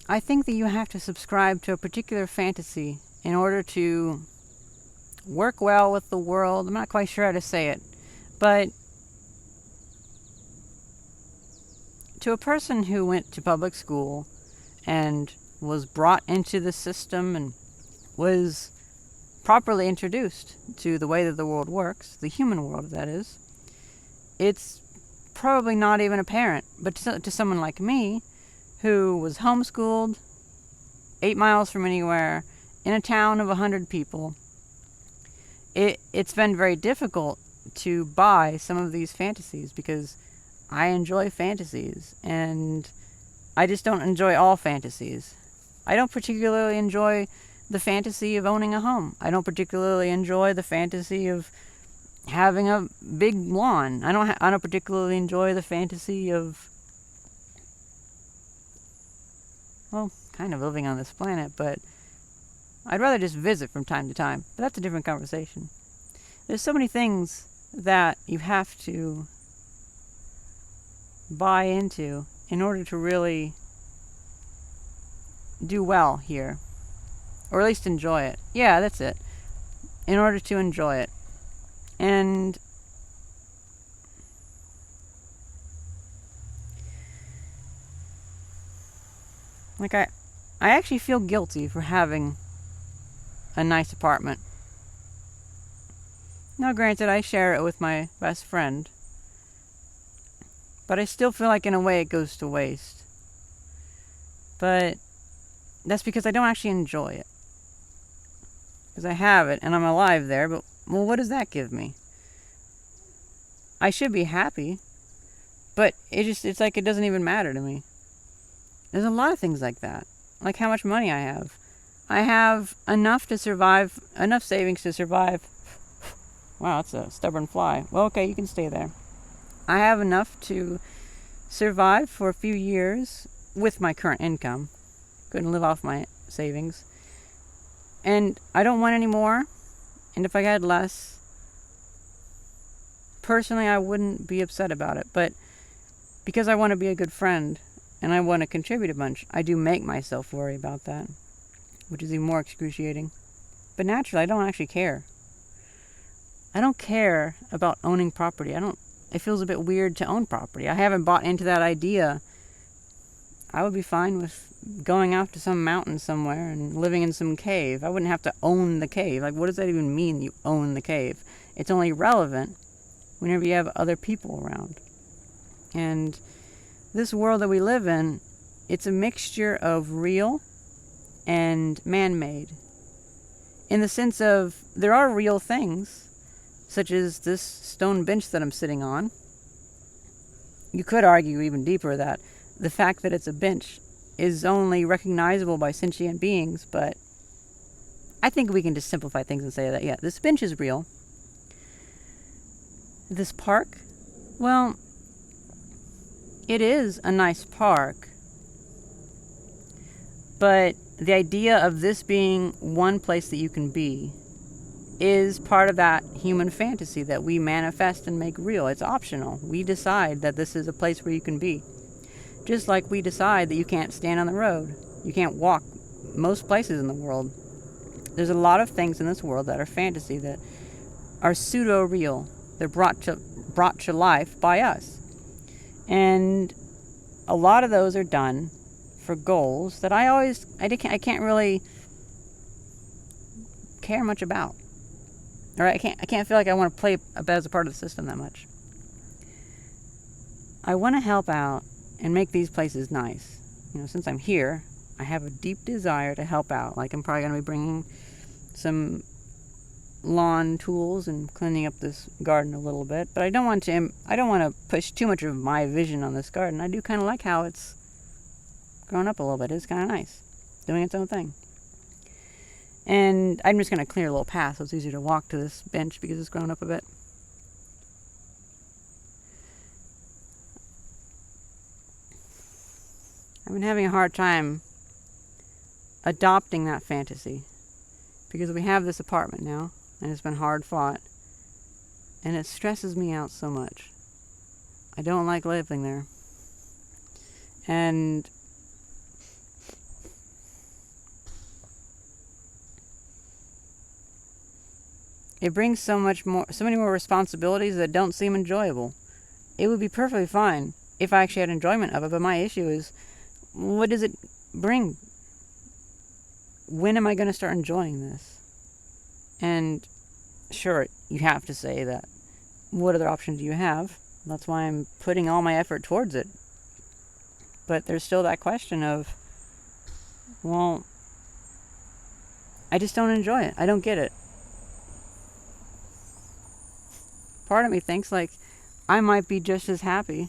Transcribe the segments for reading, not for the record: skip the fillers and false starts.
I think that you have to subscribe to a particular fantasy in order to work well with the world. I'm not quite sure how to say it, but to a person who went to public school and was brought into the system and was properly introduced to the way that the world works, the human world that is, it's probably not even apparent. But to someone like me, who was homeschooled 8 miles from anywhere in a town of 100 people, it's been very difficult to buy some of these fantasies because I enjoy fantasies, and I just don't enjoy all fantasies. I don't particularly enjoy the fantasy of owning a home. I don't particularly enjoy the fantasy of having a big lawn. I don't particularly enjoy the fantasy of, well, kind of living on this planet, but I'd rather just visit from time to time. But that's a different conversation. There's so many things that you have to buy into in order to really do well here. Or at least enjoy it. Yeah, that's it. In order to enjoy it. And like I actually feel guilty for having a nice apartment. Now granted, I share it with my best friend, but I still feel like in a way it goes to waste. But that's because I don't actually enjoy it. Because I have it and I'm alive there, but well, what does that give me? I should be happy, but it's like it doesn't even matter to me. There's a lot of things like that. Like how much money I have. I have enough to survive, enough savings to survive. Wow, that's a stubborn fly. Well, okay, you can stay there. I have enough to survive for a few years with my current income. Couldn't live off my savings. And I don't want any more. And if I had less, personally, I wouldn't be upset about it. But because I want to be a good friend and I want to contribute a bunch, I do make myself worry about that, which is even more excruciating. But naturally, I don't actually care. I don't care about owning property. It feels a bit weird to own property. I haven't bought into that idea. I would be fine with going out to some mountain somewhere and living in some cave. I wouldn't have to own the cave. Like, what does that even mean, you own the cave? It's only relevant whenever you have other people around. And this world that we live in, it's a mixture of real and man-made. In the sense of, there are real things, such as this stone bench that I'm sitting on. You could argue even deeper that the fact that it's a bench is only recognizable by sentient beings, but I think we can just simplify things and say that, yeah, this bench is real. This park, well, it is a nice park, but the idea of this being one place that you can be is part of that human fantasy that we manifest and make real. It's optional. We decide that this is a place where you can be. Just like we decide that you can't stand on the road. You can't walk most places in the world. There's a lot of things in this world that are fantasy, that are pseudo-real. They're brought to life by us. And a lot of those are done for goals that I can't really care much about. Or I can't feel like I want to play as a part of the system that much. I want to help out and make these places nice. Since I'm here, I have a deep desire to help out. Like, I'm probably going to be bringing some lawn tools and cleaning up this garden a little bit. But I don't want to push too much of my vision on this garden. I do kind of like how it's grown up a little bit. It's kind of nice, doing its own thing. And I'm just going to clear a little path so it's easier to walk to this bench because it's grown up a bit. I've been having a hard time adopting that fantasy because we have this apartment now and it's been hard fought and it stresses me out so much. I don't like living there. And it brings so many more responsibilities that don't seem enjoyable. It would be perfectly fine if I actually had enjoyment of it, but my issue is, what does it bring? When am I going to start enjoying this? And sure, you have to say that. What other option do you have? That's why I'm putting all my effort towards it. But there's still that question of, well, I just don't enjoy it. I don't get it. Part of me thinks like I might be just as happy,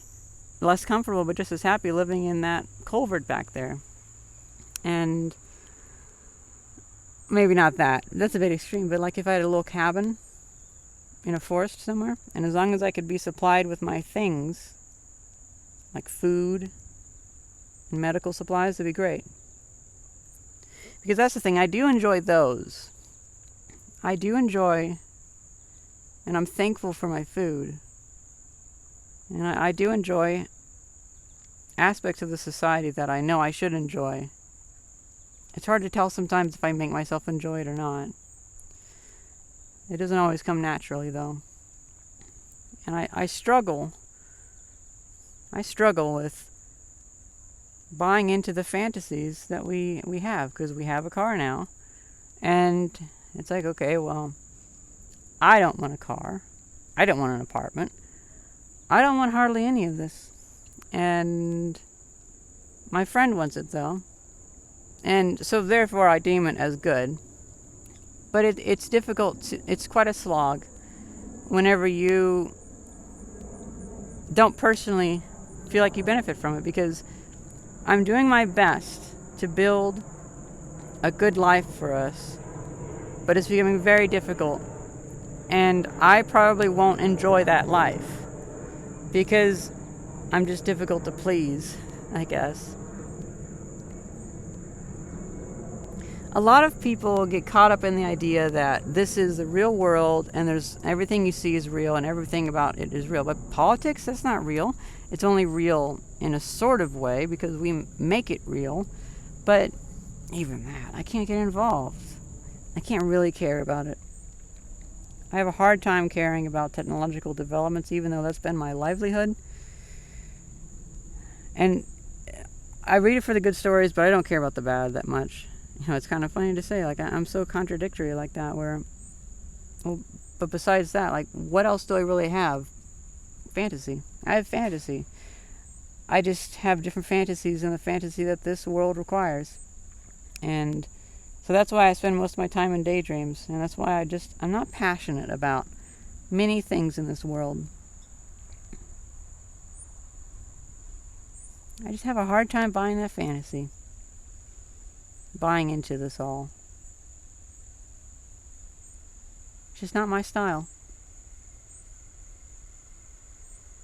less comfortable, but just as happy living in that culvert back there. And maybe not that. That's a bit extreme, but like if I had a little cabin in a forest somewhere, and as long as I could be supplied with my things, like food and medical supplies, that'd be great. Because that's the thing, I do enjoy those. I do enjoy, and I'm thankful for my food. And I do enjoy aspects of the society that I know I should enjoy. It's hard to tell sometimes if I make myself enjoy it or not. It doesn't always come naturally, though. And I struggle with buying into the fantasies that we have, because we have a car now. And it's like, okay, well, I don't want a car. I don't want an apartment. I don't want hardly any of this. And my friend wants it, though. And so therefore I deem it as good. But it's difficult. It's quite a slog whenever you don't personally feel like you benefit from it, because I'm doing my best to build a good life for us, but it's becoming very difficult. And I probably won't enjoy that life because I'm just difficult to please, I guess. A lot of people get caught up in the idea that this is the real world and there's everything you see is real and everything about it is real. But politics, that's not real. It's only real in a sort of way because we make it real. But even that, I can't get involved. I can't really care about it. I have a hard time caring about technological developments, even though that's been my livelihood. And I read it for the good stories, but I don't care about the bad that much. You know, it's kind of funny to say, like, I'm so contradictory like that, where, well, but besides that, like, what else do I really have? Fantasy. I have fantasy. I just have different fantasies than the fantasy that this world requires. And so that's why I spend most of my time in daydreams, and that's why I'm not passionate about many things in this world. I just have a hard time buying that fantasy. Buying into this all. It's just not my style.